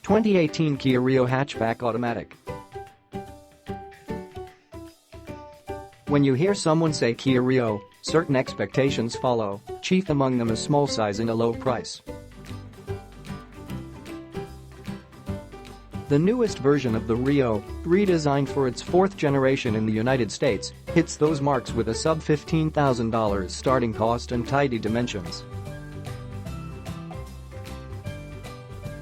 2018 Kia Rio Hatchback Automatic. When you hear someone say Kia Rio, certain expectations follow, chief among them a small size and a low price. The newest version of the Rio, redesigned for its fourth generation in the United States, hits those marks with a sub $15,000 starting cost and tidy dimensions.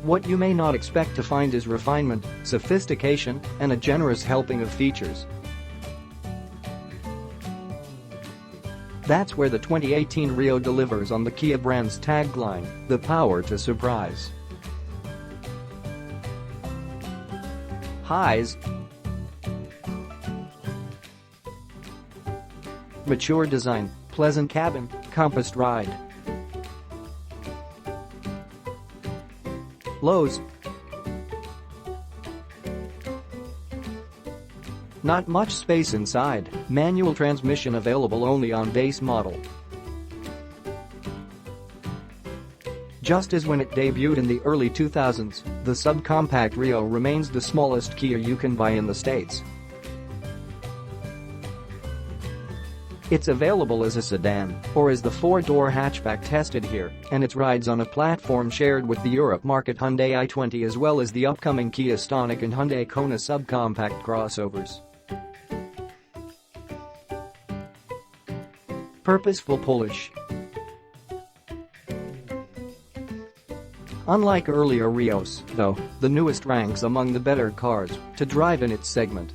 What you may not expect to find is refinement, sophistication, and a generous helping of features. That's where the 2018 Rio delivers on the Kia brand's tagline, the power to surprise. Highs: mature design, pleasant cabin, compact ride. Lows: not much space inside, manual transmission available only on base model. Just as when it debuted in the early 2000s, the subcompact Rio remains the smallest Kia you can buy in the States. It's available as a sedan or as the four-door hatchback tested here, and it rides on a platform shared with the Europe market Hyundai i20 as well as the upcoming Kia Stonic and Hyundai Kona subcompact crossovers. Purposeful polish. Unlike earlier Rios, though, the newest ranks among the better cars to drive in its segment.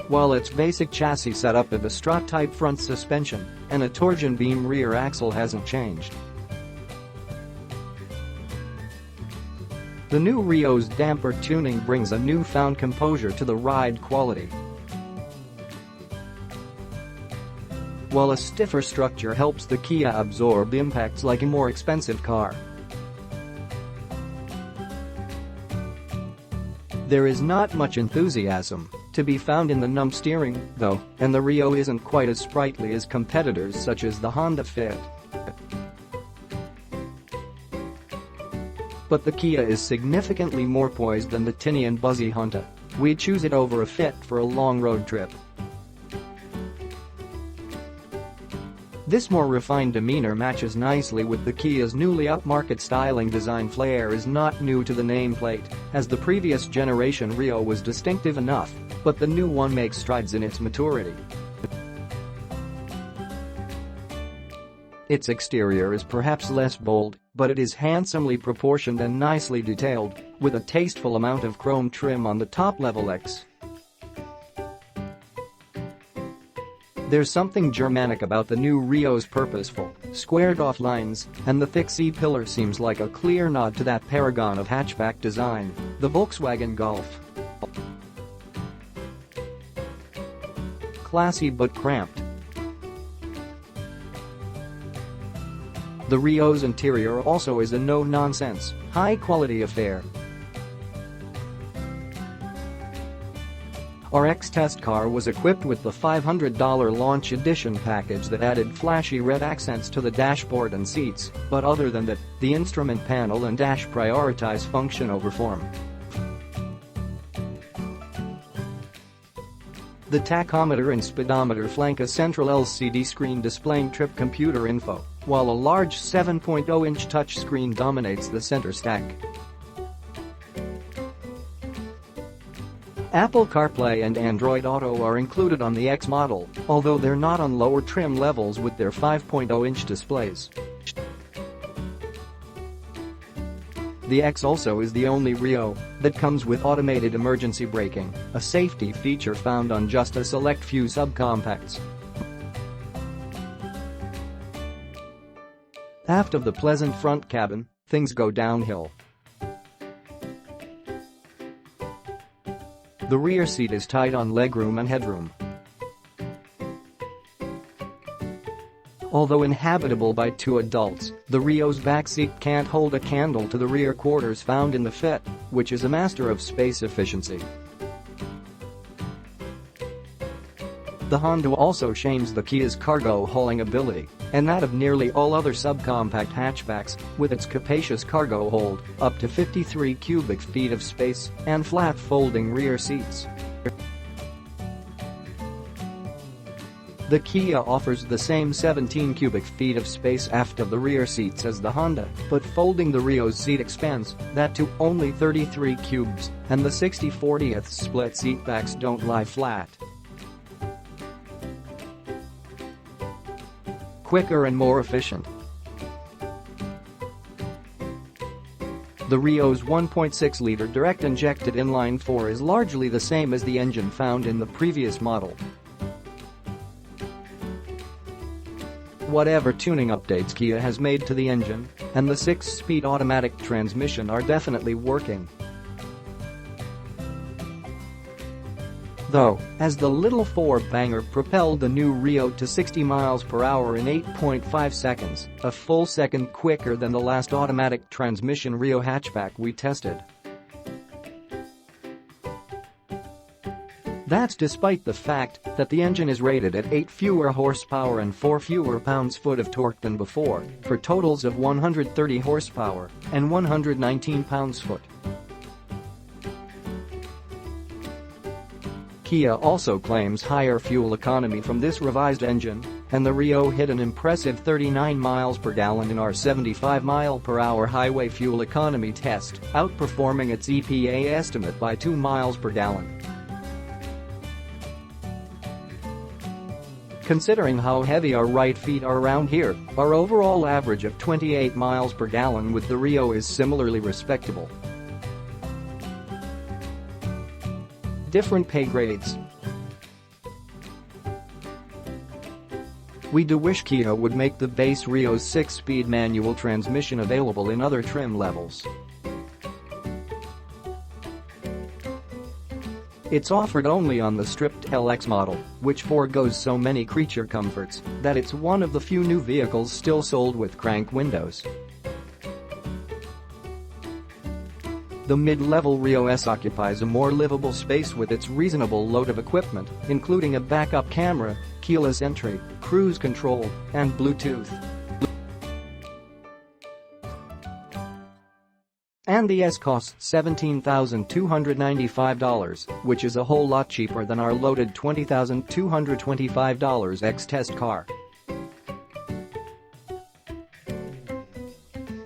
While its basic chassis setup of a strut-type front suspension and a torsion beam rear axle hasn't changed. The new Rio's damper tuning brings a newfound composure to the ride quality. While a stiffer structure helps the Kia absorb impacts like a more expensive car. There is not much enthusiasm to be found in the numb steering, though, and the Rio isn't quite as sprightly as competitors such as the Honda Fit. But the Kia is significantly more poised than the tinny and buzzy Honda. We'd choose it over a Fit for a long road trip. This more refined demeanor matches nicely with the Kia's newly upmarket styling. Design flair is not new to the nameplate, as the previous generation Rio was distinctive enough, but the new one makes strides in its maturity. Its exterior is perhaps less bold, but it is handsomely proportioned and nicely detailed, with a tasteful amount of chrome trim on the top-level X. There's something Germanic about the new Rio's purposeful, squared-off lines, and the thick C-pillar seems like a clear nod to that paragon of hatchback design, the Volkswagen Golf. Classy but cramped. The Rio's interior also is a no-nonsense, high-quality affair. Our X-Test car was equipped with the $500 launch edition package that added flashy red accents to the dashboard and seats, but other than that, the instrument panel and dash prioritize function over form. The tachometer and speedometer flank a central LCD screen displaying trip computer info, while a large 7.0-inch touchscreen dominates the center stack. Apple CarPlay and Android Auto are included on the X model, although they're not on lower trim levels with their 5.0-inch displays. The X also is the only Rio that comes with automated emergency braking, a safety feature found on just a select few subcompacts. Aft of the pleasant front cabin, things go downhill. The rear seat is tight on legroom and headroom. Although inhabitable by two adults, the Rio's backseat can't hold a candle to the rear quarters found in the Fit, which is a master of space efficiency. The Honda also shames the Kia's cargo hauling ability and that of nearly all other subcompact hatchbacks, with its capacious cargo hold, up to 53 cubic feet of space, and flat folding rear seats. The Kia offers the same 17 cubic feet of space aft of the rear seats as the Honda, but folding the Rio's seat expands that to only 33 cubes, and the 60/40th split seatbacks don't lie flat. Quicker and more efficient. The Rio's 1.6-liter direct-injected inline-4 is largely the same as the engine found in the previous model. Whatever tuning updates Kia has made to the engine and the 6-speed automatic transmission are definitely working. Though, as the little four-banger propelled the new Rio to 60 miles per hour in 8.5 seconds, a full second quicker than the last automatic transmission Rio Hatchback we tested. That's despite the fact that the engine is rated at 8 fewer horsepower and 4 fewer pounds-foot of torque than before, for totals of 130 horsepower and 119 pounds-foot. Kia also claims higher fuel economy from this revised engine, and the Rio hit an impressive 39 miles per gallon in our 75 mile per hour highway fuel economy test, outperforming its EPA estimate by 2 miles per gallon. Considering how heavy our right feet are around here, our overall average of 28 miles per gallon with the Rio is similarly respectable. Different pay grades. We do wish Kia would make the base Rio's 6-speed manual transmission available in other trim levels. It's offered only on the stripped LX model, which forgoes so many creature comforts that it's one of the few new vehicles still sold with crank windows. The mid-level Rio S occupies a more livable space with its reasonable load of equipment, including a backup camera, keyless entry, cruise control, and Bluetooth. And the S costs $17,295, which is a whole lot cheaper than our loaded $20,225 X-Test car.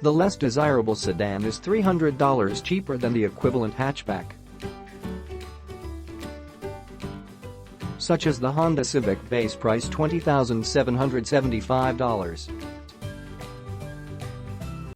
The less desirable sedan is $300 cheaper than the equivalent hatchback. Such as the Honda Civic base price $20,775.